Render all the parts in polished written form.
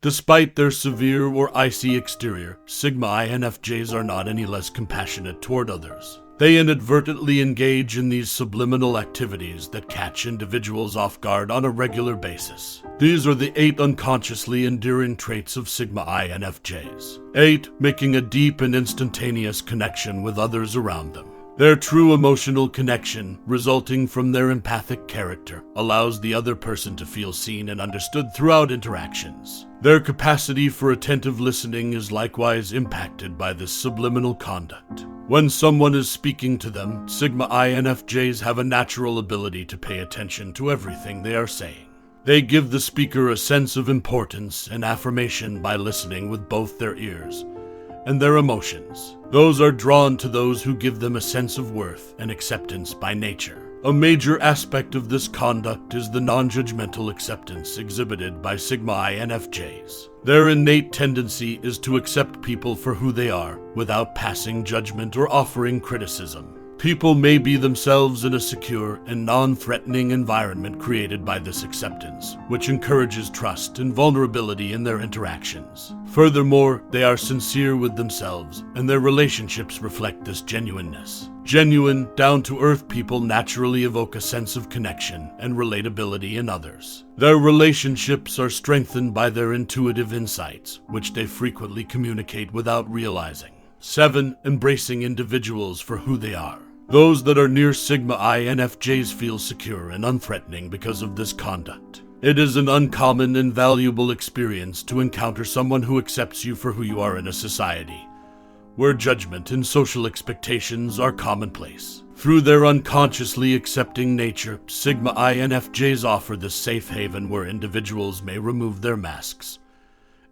Despite their severe or icy exterior, Sigma INFJs are not any less compassionate toward others. They inadvertently engage in these subliminal activities that catch individuals off guard on a regular basis. These are the 8 unconsciously endearing traits of Sigma INFJs. 8. Making a deep and instantaneous connection with others around them. Their true emotional connection, resulting from their empathic character, allows the other person to feel seen and understood throughout interactions. Their capacity for attentive listening is likewise impacted by this subliminal conduct. When someone is speaking to them, Sigma INFJs have a natural ability to pay attention to everything they are saying. They give the speaker a sense of importance and affirmation by listening with both their ears and their emotions. Those are drawn to those who give them a sense of worth and acceptance by nature. A major aspect of this conduct is the non-judgmental acceptance exhibited by Sigma INFJs. Their innate tendency is to accept people for who they are, without passing judgment or offering criticism. People may be themselves in a secure and non-threatening environment created by this acceptance, which encourages trust and vulnerability in their interactions. Furthermore, they are sincere with themselves, and their relationships reflect this genuineness. Genuine, down-to-earth people naturally evoke a sense of connection and relatability in others. Their relationships are strengthened by their intuitive insights, which they frequently communicate without realizing. 7. Embracing individuals for who they are. Those that are near Sigma INFJs feel secure and unthreatening because of this conduct. It is an uncommon and valuable experience to encounter someone who accepts you for who you are in a society where judgment and social expectations are commonplace. Through their unconsciously accepting nature, Sigma INFJs offer this safe haven where individuals may remove their masks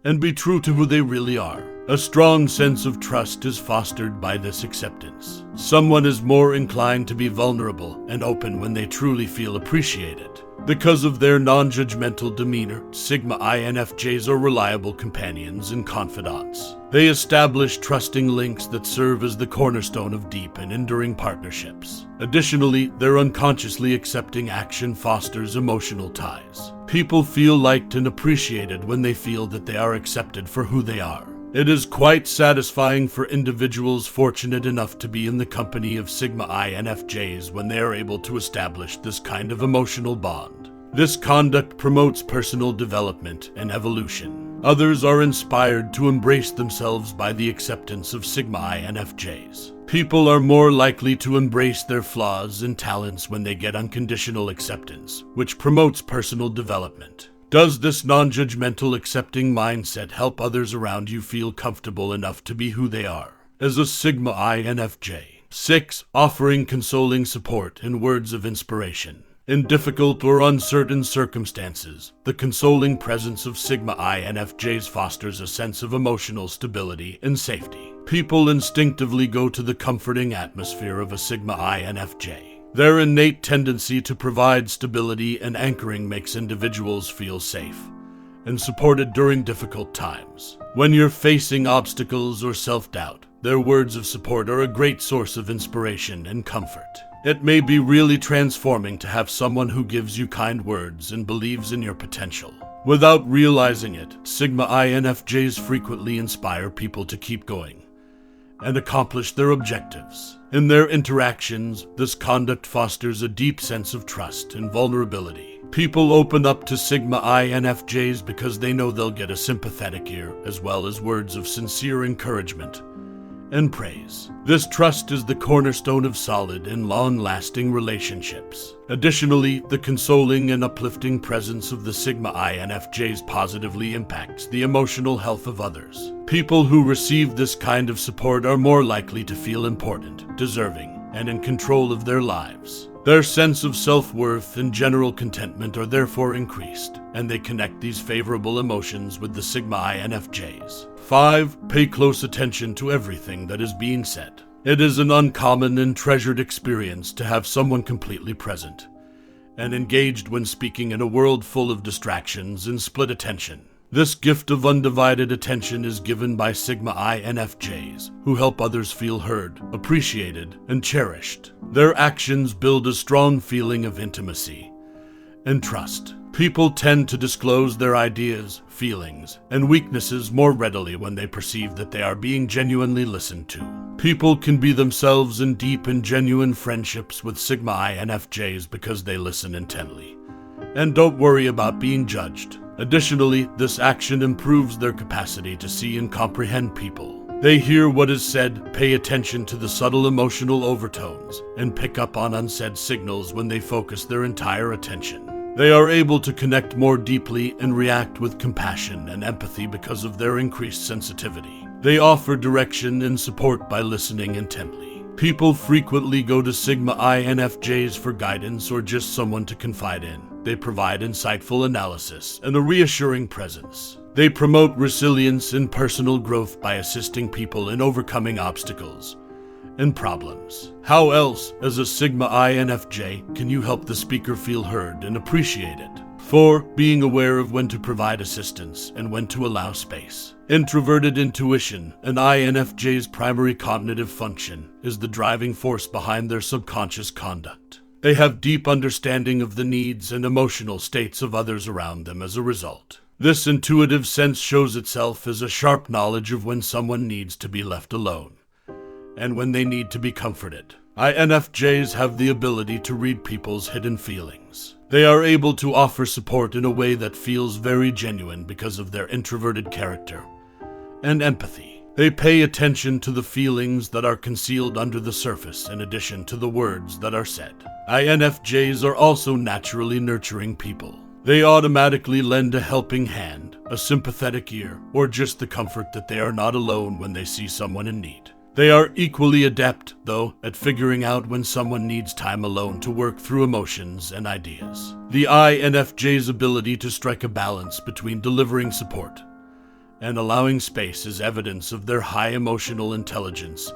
and be true to who they really are. A strong sense of trust is fostered by this acceptance. Someone is more inclined to be vulnerable and open when they truly feel appreciated. Because of their non-judgmental demeanor, Sigma INFJs are reliable companions and confidants. They establish trusting links that serve as the cornerstone of deep and enduring partnerships. Additionally, their unconsciously accepting action fosters emotional ties. People feel liked and appreciated when they feel that they are accepted for who they are. It is quite satisfying for individuals fortunate enough to be in the company of Sigma INFJs when they are able to establish this kind of emotional bond. This conduct promotes personal development and evolution. Others are inspired to embrace themselves by the acceptance of Sigma INFJs. People are more likely to embrace their flaws and talents when they get unconditional acceptance, which promotes personal development. Does this non-judgmental accepting mindset help others around you feel comfortable enough to be who they are? As a Sigma INFJ. 6. Offering consoling support and words of inspiration. In difficult or uncertain circumstances, the consoling presence of Sigma INFJs fosters a sense of emotional stability and safety. People instinctively go to the comforting atmosphere of a Sigma INFJ. Their innate tendency to provide stability and anchoring makes individuals feel safe and supported during difficult times. When you're facing obstacles or self-doubt, their words of support are a great source of inspiration and comfort. It may be really transforming to have someone who gives you kind words and believes in your potential. Without realizing it, Sigma INFJs frequently inspire people to keep going and accomplish their objectives. In their interactions, this conduct fosters a deep sense of trust and vulnerability. People open up to Sigma INFJs because they know they'll get a sympathetic ear, as well as words of sincere encouragement and praise. This trust is the cornerstone of solid and long-lasting relationships. Additionally, the consoling and uplifting presence of the Sigma INFJs positively impacts the emotional health of others. People who receive this kind of support are more likely to feel important, deserving, and in control of their lives. Their sense of self-worth and general contentment are therefore increased, and they connect these favorable emotions with the Sigma INFJs. 5. Pay close attention to everything that is being said. It is an uncommon and treasured experience to have someone completely present and engaged when speaking in a world full of distractions and split attention. This gift of undivided attention is given by Sigma INFJs, who help others feel heard, appreciated, and cherished. Their actions build a strong feeling of intimacy and trust. People tend to disclose their ideas, feelings, and weaknesses more readily when they perceive that they are being genuinely listened to. People can be themselves in deep and genuine friendships with Sigma INFJs because they listen intently and don't worry about being judged. Additionally, this action improves their capacity to see and comprehend people. They hear what is said, pay attention to the subtle emotional overtones, and pick up on unsaid signals when they focus their entire attention. They are able to connect more deeply and react with compassion and empathy because of their increased sensitivity. They offer direction and support by listening intently. People frequently go to Sigma INFJs for guidance or just someone to confide in. They provide insightful analysis and a reassuring presence. They promote resilience and personal growth by assisting people in overcoming obstacles and problems. How else, as a Sigma INFJ, can you help the speaker feel heard and appreciated? 4. Being aware of when to provide assistance and when to allow space. Introverted intuition, an INFJ's primary cognitive function, is the driving force behind their subconscious conduct. They have deep understanding of the needs and emotional states of others around them as a result. This intuitive sense shows itself as a sharp knowledge of when someone needs to be left alone and when they need to be comforted. INFJs have the ability to read people's hidden feelings. They are able to offer support in a way that feels very genuine because of their introverted character and empathy. They pay attention to the feelings that are concealed under the surface in addition to the words that are said. INFJs are also naturally nurturing people. They automatically lend a helping hand, a sympathetic ear, or just the comfort that they are not alone when they see someone in need. They are equally adept, though, at figuring out when someone needs time alone to work through emotions and ideas. The INFJ's ability to strike a balance between delivering support and allowing space is evidence of their high emotional intelligence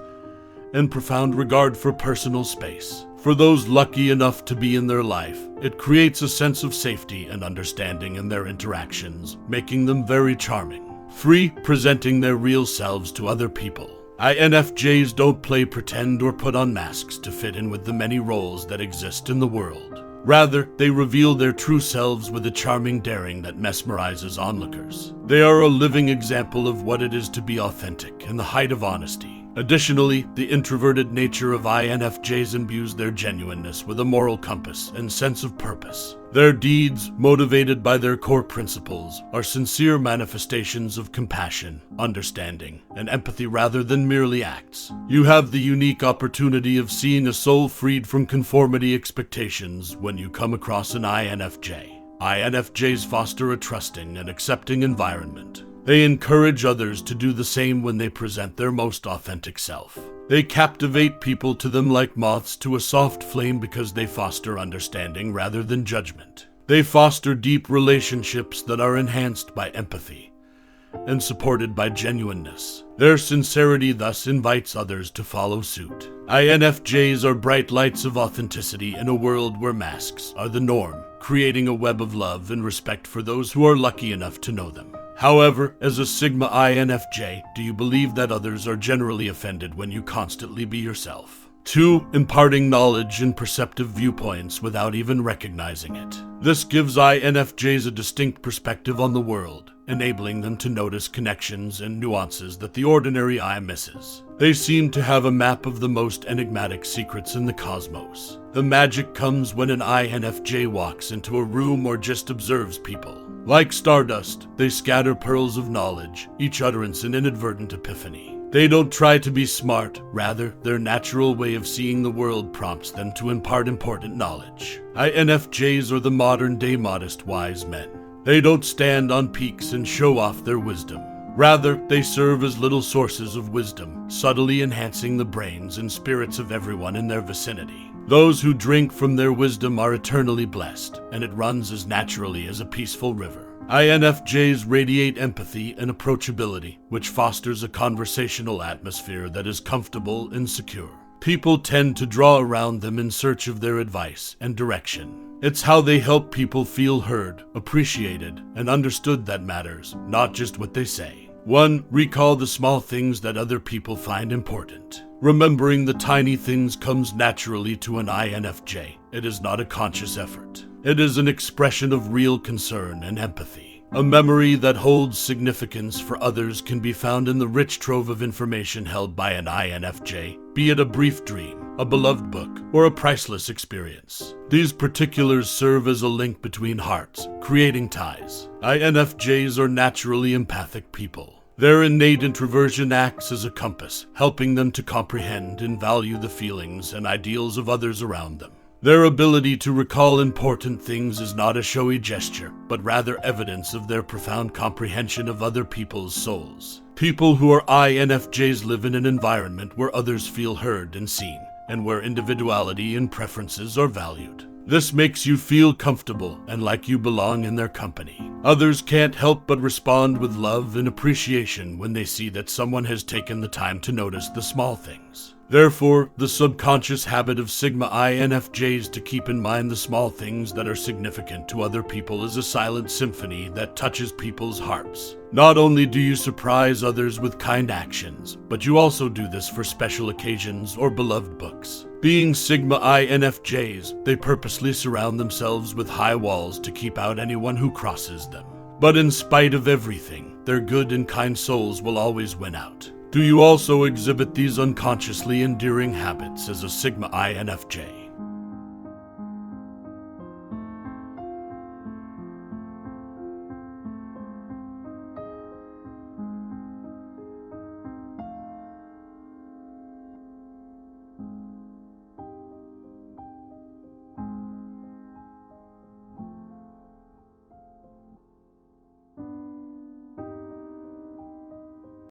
and profound regard for personal space. For those lucky enough to be in their life, it creates a sense of safety and understanding in their interactions, making them very charming. 3. Presenting their real selves to other people. INFJs don't play pretend or put on masks to fit in with the many roles that exist in the world. Rather, they reveal their true selves with a charming daring that mesmerizes onlookers. They are a living example of what it is to be authentic and the height of honesty. Additionally, the introverted nature of INFJs imbues their genuineness with a moral compass and sense of purpose. Their deeds, motivated by their core principles, are sincere manifestations of compassion, understanding, and empathy rather than merely acts. You have the unique opportunity of seeing a soul freed from conformity expectations when you come across an INFJ. INFJs foster a trusting and accepting environment. They encourage others to do the same when they present their most authentic self. They captivate people to them like moths to a soft flame because they foster understanding rather than judgment. They foster deep relationships that are enhanced by empathy and supported by genuineness. Their sincerity thus invites others to follow suit. INFJs are bright lights of authenticity in a world where masks are the norm, creating a web of love and respect for those who are lucky enough to know them. However, as a Sigma INFJ, do you believe that others are generally offended when you constantly be yourself? 2. Imparting knowledge and perceptive viewpoints without even recognizing it. This gives INFJs a distinct perspective on the world, enabling them to notice connections and nuances that the ordinary eye misses. They seem to have a map of the most enigmatic secrets in the cosmos. The magic comes when an INFJ walks into a room or just observes people. Like stardust, they scatter pearls of knowledge, each utterance an inadvertent epiphany. They don't try to be smart, rather, their natural way of seeing the world prompts them to impart important knowledge. INFJs are the modern-day modest wise men. They don't stand on peaks and show off their wisdom. Rather, they serve as little sources of wisdom, subtly enhancing the brains and spirits of everyone in their vicinity. Those who drink from their wisdom are eternally blessed, and it runs as naturally as a peaceful river. INFJs radiate empathy and approachability, which fosters a conversational atmosphere that is comfortable and secure. People tend to draw around them in search of their advice and direction. It's how they help people feel heard, appreciated, and understood that matters, not just what they say. 1. Recall the small things that other people find important. Remembering the tiny things comes naturally to an INFJ. It is not a conscious effort. It is an expression of real concern and empathy. A memory that holds significance for others can be found in the rich trove of information held by an INFJ, be it a brief dream, a beloved book, or a priceless experience. These particulars serve as a link between hearts, creating ties. INFJs are naturally empathic people. Their innate introversion acts as a compass, helping them to comprehend and value the feelings and ideals of others around them. Their ability to recall important things is not a showy gesture, but rather evidence of their profound comprehension of other people's souls. People who are INFJs live in an environment where others feel heard and seen, and where individuality and preferences are valued. This makes you feel comfortable and like you belong in their company. Others can't help but respond with love and appreciation when they see that someone has taken the time to notice the small things. Therefore, the subconscious habit of Sigma INFJs to keep in mind the small things that are significant to other people is a silent symphony that touches people's hearts. Not only do you surprise others with kind actions, but you also do this for special occasions or beloved books. Being Sigma INFJs, they purposely surround themselves with high walls to keep out anyone who crosses them. But in spite of everything, their good and kind souls will always win out. Do you also exhibit these unconsciously endearing habits as a Sigma INFJ?